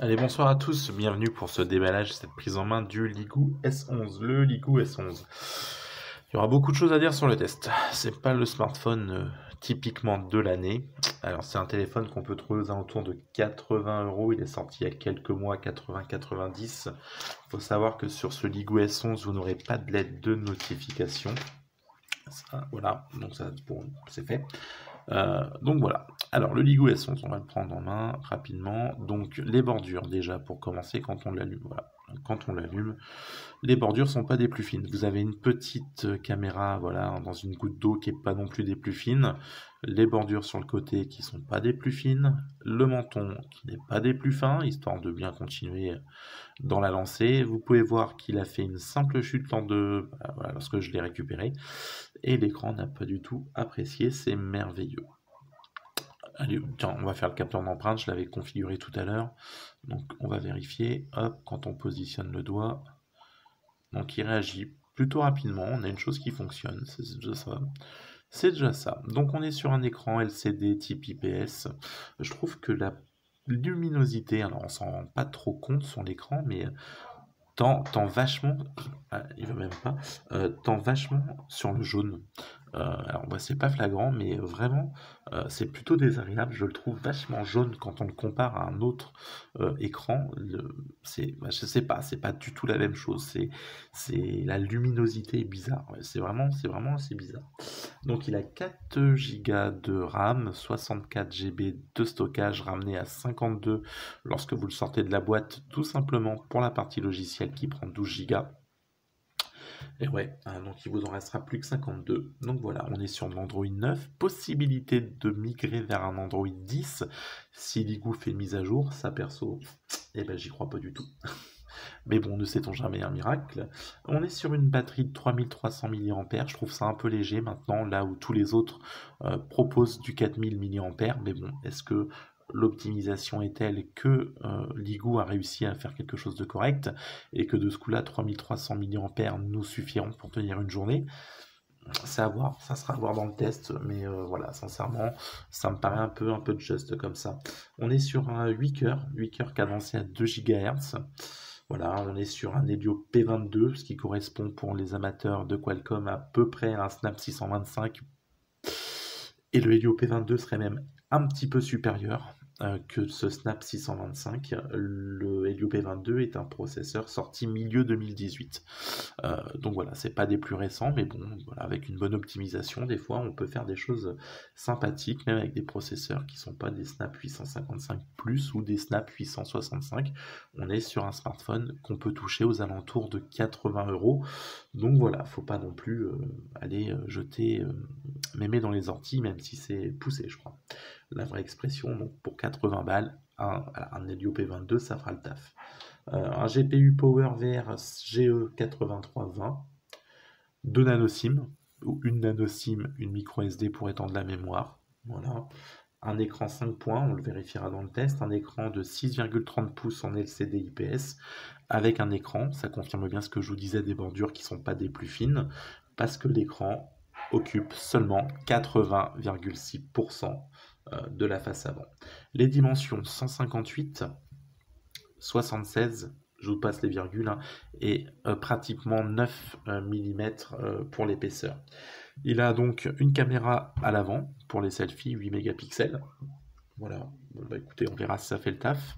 Allez, bonsoir à tous, bienvenue pour ce déballage, cette prise en main du Ligoo S11, le Ligoo S11. Il y aura beaucoup de choses à dire sur le test. C'est pas le smartphone typiquement de l'année. Alors c'est un téléphone qu'on peut trouver aux alentours de 80 €, il est sorti il y a quelques mois, 80-90. Il faut savoir que sur ce Ligoo S11, vous n'aurez pas de LED de notification. Ça, voilà, donc ça c'est fait. Donc voilà. Alors le Ligoo S11, on va le prendre en main rapidement. Donc les bordures déjà pour commencer quand on l'allume. Voilà. Donc, quand on l'allume, les bordures sont pas des plus fines. Vous avez une petite caméra, voilà, dans une goutte d'eau qui est pas non plus des plus fines. Les bordures sur le côté qui sont pas des plus fines. Le menton qui n'est pas des plus fins, histoire de bien continuer dans la lancée. Vous pouvez voir qu'il a fait une simple chute voilà, lorsque je l'ai récupéré. Et l'écran n'a pas du tout apprécié, c'est merveilleux. Allez, tiens, on va faire le capteur d'empreinte, je l'avais configuré tout à l'heure. Donc on va vérifier, hop, quand on positionne le doigt. Donc il réagit plutôt rapidement, on a une chose qui fonctionne, c'est déjà ça. C'est déjà ça. Donc on est sur un écran LCD type IPS. Je trouve que la luminosité, alors on s'en rend pas trop compte sur l'écran, mais tend vachement, il va même pas, tend vachement sur le jaune. Alors bah, c'est pas flagrant, mais vraiment c'est plutôt désagréable. Je le trouve vachement jaune quand on le compare à un autre écran. Je sais pas, c'est pas du tout la même chose. C'est la luminosité est bizarre. Ouais, c'est vraiment assez bizarre. Donc il a 4 Go de RAM, 64 GB de stockage ramené à 52 lorsque vous le sortez de la boîte, tout simplement pour la partie logicielle qui prend 12 Go. Et ouais, donc il vous en restera plus que 52. Donc voilà, on est sur de l'Android 9. Possibilité de migrer vers un Android 10 si Ligoo fait une mise à jour. Ça perso, eh ben j'y crois pas du tout. Mais bon, ne sait-on jamais un miracle. On est sur une batterie de 3300 mAh. Je trouve ça un peu léger maintenant, là où tous les autres proposent du 4000 mAh. Mais bon, est-ce que l'optimisation est telle que Ligoo a réussi à faire quelque chose de correct et que de ce coup-là, 3300 mAh nous suffiront pour tenir une journée? C'est à voir, ça sera à voir dans le test, mais voilà, sincèrement, ça me paraît un peu juste comme ça. On est sur un 8 cœurs cadencé à 2 GHz. Voilà, on est sur un Helio P22, ce qui correspond pour les amateurs de Qualcomm à peu près à un Snap 625. Et le Helio P22 serait même un petit peu supérieur que ce Snap 625. Le Helio P22 est un processeur sorti milieu 2018. Donc voilà, c'est pas des plus récents, mais bon, voilà, avec une bonne optimisation, des fois on peut faire des choses sympathiques, même avec des processeurs qui sont pas des Snap 855 Plus ou des Snap 865. On est sur un smartphone qu'on peut toucher aux alentours de 80 €. Donc voilà, faut pas non plus aller jeter mémé dans les orties, même si c'est poussé, je crois. La vraie expression, donc pour 80 balles, un Helio P22, ça fera le taf. Un GPU PowerVR GE8320, 2 nanoSIM, ou une nanoSIM, une micro SD pour étendre la mémoire. Voilà. Un écran 5 points, on le vérifiera dans le test, un écran de 6,30 pouces en LCD IPS, avec un écran, ça confirme bien ce que je vous disais des bordures qui ne sont pas des plus fines, parce que l'écran occupe seulement 80,6% de la face avant. Les dimensions 158, 76, je vous passe les virgules, hein, et pratiquement 9 mm pour l'épaisseur. Il a donc une caméra à l'avant pour les selfies, 8 mégapixels. Voilà, bon, bah écoutez, on verra si ça fait le taf.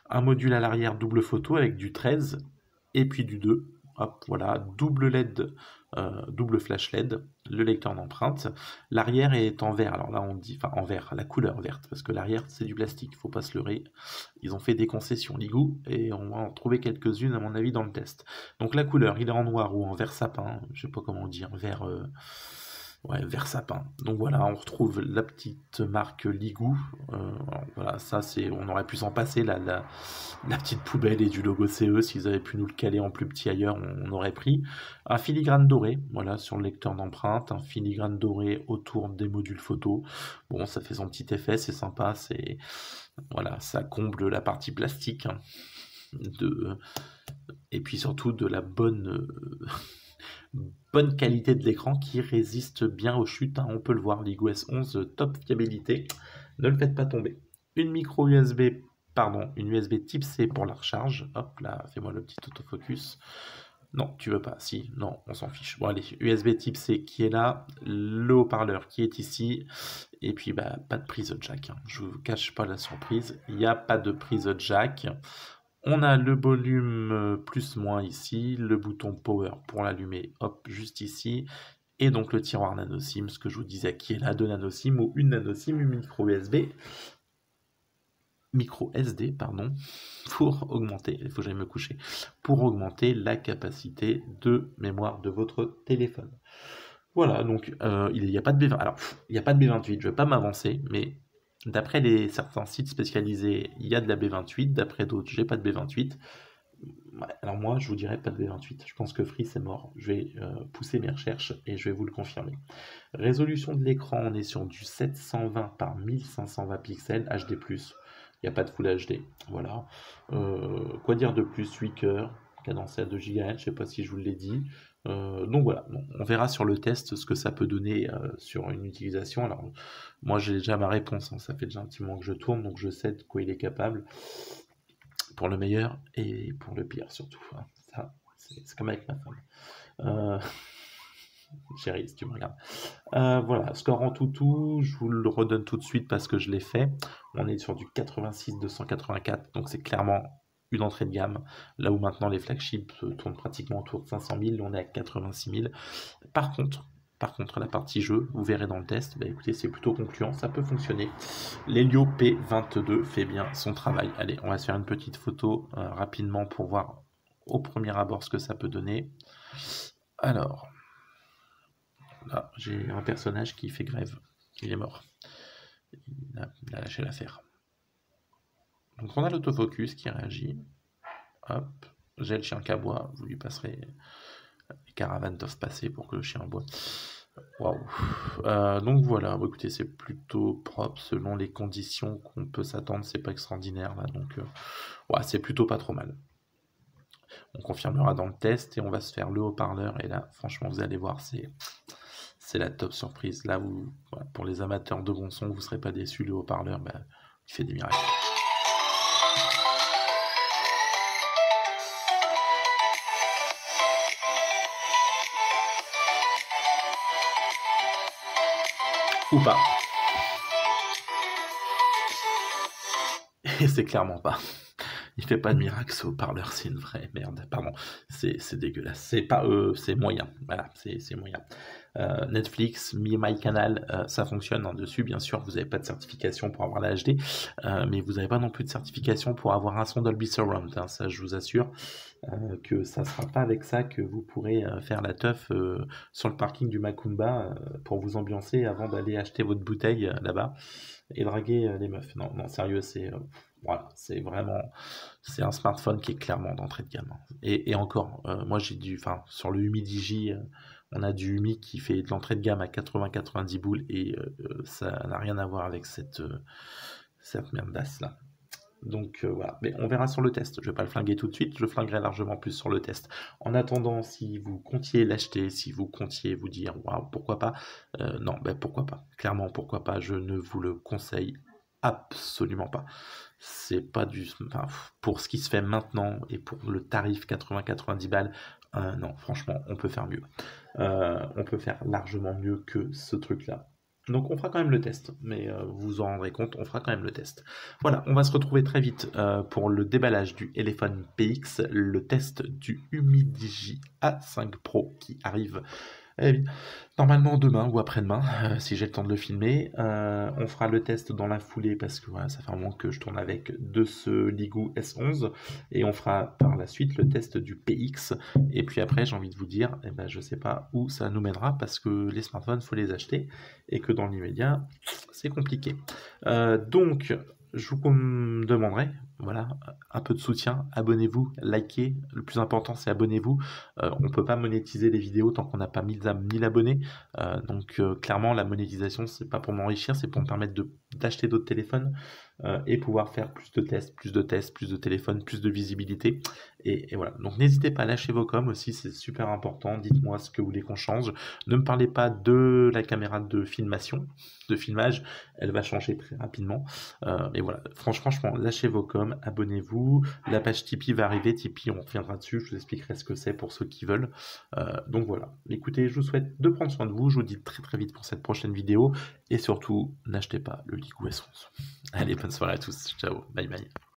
Un module à l'arrière double photo avec du 13 et puis du 2. Hop, voilà, double LED, double flash LED, le lecteur d'empreinte. L'arrière est en vert, alors là on dit, enfin en vert, la couleur verte, parce que l'arrière c'est du plastique, faut pas se leurrer. Ils ont fait des concessions Ligoo et on va en trouver quelques-unes à mon avis dans le test. Donc la couleur, il est en noir ou en vert sapin, je sais pas comment dire, vert... Ouais, vert sapin. Donc voilà, on retrouve la petite marque Ligoo. Voilà, ça c'est, on aurait pu s'en passer la petite poubelle et du logo CE. S'ils avaient pu nous le caler en plus petit ailleurs, on aurait pris. Un filigrane doré, voilà, sur le lecteur d'empreinte. Un filigrane doré autour des modules photo. Bon, ça fait son petit effet, c'est sympa. Voilà, ça comble la partie plastique, hein, et puis surtout de la bonne qualité de l'écran qui résiste bien aux chutes, hein. On peut le voir, Ligoo S11 top fiabilité, ne le faites pas tomber. Une micro USB pardon, une USB type C pour la recharge. Hop là, fais-moi le petit autofocus. Non, tu veux pas. Si, non, on s'en fiche. Bon, allez, USB type C qui est là, le haut-parleur qui est ici, et puis bah, pas de prise jack. Hein. Je vous cache pas la surprise, il n'y a pas de prise jack. On a le volume plus-moins ici, le bouton power pour l'allumer, hop, juste ici, et donc le tiroir nano SIM, ce que je vous disais, qui est là, 2 nano SIM ou une nano SIM, une micro SD, pardon, pour augmenter, il faut que j'aille me coucher, pour augmenter la capacité de mémoire de votre téléphone. Voilà, donc il n'y a pas de B20. Alors, il n'y a pas de B28, je ne vais pas m'avancer, mais d'après certains sites spécialisés, il y a de la B28, d'après d'autres, j'ai pas de B28. Ouais, alors moi, je vous dirais pas de B28. Je pense que Free, c'est mort. Je vais pousser mes recherches et je vais vous le confirmer. Résolution de l'écran, on est sur du 720 par 1520 pixels HD+. Il n'y a pas de Full HD. Voilà. Quoi dire de plus? 8 cœurs, cadencé à 2 GHz, je ne sais pas si je vous l'ai dit. Donc voilà, on verra sur le test ce que ça peut donner sur une utilisation. Alors, moi j'ai déjà ma réponse, hein. Ça fait déjà un petit moment que je tourne, donc je sais de quoi il est capable. Pour le meilleur et pour le pire surtout. Hein. Ça, c'est comme avec ma femme. Chérie, si tu me regardes. Voilà, score en tout, je vous le redonne tout de suite parce que je l'ai fait. On est sur du 86 284, donc c'est clairement une entrée de gamme. Là où maintenant les flagships tournent pratiquement autour de 500 000, on est à 86 000. Par contre, la partie jeu, vous verrez dans le test, bah écoutez, c'est plutôt concluant, ça peut fonctionner. L'Helio P22 fait bien son travail. Allez, on va se faire une petite photo rapidement pour voir au premier abord ce que ça peut donner. Alors, là, j'ai un personnage qui fait grève. Il est mort. Il a lâché l'affaire. Donc on a l'autofocus qui réagit. Hop, j'ai le chien qui aboie. Vous lui passerez... Les caravanes doivent passer pour que le chien aboie. Waouh. Donc voilà, bon, écoutez, c'est plutôt propre selon les conditions qu'on peut s'attendre. C'est pas extraordinaire là, donc ouais, c'est plutôt pas trop mal. On confirmera dans le test et on va se faire le haut-parleur. Et là, franchement, vous allez voir, c'est la top surprise. Là, voilà, pour les amateurs de bon son, vous ne serez pas déçus. Le haut-parleur, bah, il fait des miracles. Ou pas. Et c'est clairement pas. Il fait pas de miracle, ce haut-parleur, c'est une vraie merde. Pardon, c'est dégueulasse. C'est pas c'est moyen. Voilà, c'est moyen. Netflix, MyCanal, ça fonctionne en dessus. Bien sûr, vous n'avez pas de certification pour avoir la HD, mais vous n'avez pas non plus de certification pour avoir un son Dolby Surround. Hein, ça, je vous assure que ça ne sera pas avec ça que vous pourrez faire la teuf sur le parking du Macumba pour vous ambiancer avant d'aller acheter votre bouteille là-bas et draguer les meufs. Non, non, sérieux, voilà, c'est un smartphone qui est clairement d'entrée de gamme. Et encore, moi j'ai sur le Humi Digi, on a du Humi qui fait de l'entrée de gamme à 80-90 boules et ça n'a rien à voir avec cette merdasse là. Donc voilà, mais on verra sur le test. Je vais pas le flinguer tout de suite, je flinguerai largement plus sur le test. En attendant, si vous comptiez l'acheter, si vous comptiez vous dire waouh, pourquoi pas, non, ben pourquoi pas. Clairement, pourquoi pas, je ne vous le conseille absolument pas. C'est pas pour ce qui se fait maintenant et pour le tarif 80-90 balles, non, franchement, on peut faire mieux. On peut faire largement mieux que ce truc-là. Donc on fera quand même le test, mais vous vous en rendrez compte, on fera quand même le test. Voilà, on va se retrouver très vite pour le déballage du Elephone PX, le test du Humi Digi A5 Pro qui arrive normalement demain ou après-demain, si j'ai le temps de le filmer. On fera le test dans la foulée parce que voilà, ça fait un moment que je tourne avec de ce Ligoo S11 et on fera par la suite le test du PX. Et puis après, j'ai envie de vous dire, je sais pas où ça nous mènera parce que les smartphones, il faut les acheter et que dans l'immédiat, c'est compliqué. Donc, je vous demanderai voilà, un peu de soutien, abonnez-vous, likez, le plus important c'est abonnez-vous. On peut pas monétiser les vidéos tant qu'on n'a pas 1000 abonnés, donc clairement la monétisation c'est pas pour m'enrichir, c'est pour me permettre d'acheter d'autres téléphones, et pouvoir faire plus de tests, plus de tests, plus de téléphones, plus de visibilité et voilà. Donc n'hésitez pas à lâcher vos coms aussi, c'est super important, dites-moi ce que vous voulez qu'on change. Ne me parlez pas de la caméra de filmage, elle va changer très rapidement. Et voilà, franchement, lâchez vos coms, abonnez-vous. La page Tipeee va arriver. Tipeee, on reviendra dessus. Je vous expliquerai ce que c'est pour ceux qui veulent. Donc voilà. Écoutez, je vous souhaite de prendre soin de vous. Je vous dis très très vite pour cette prochaine vidéo. Et surtout, n'achetez pas le Ligou S11. Allez, bonne soirée à tous. Ciao. Bye bye.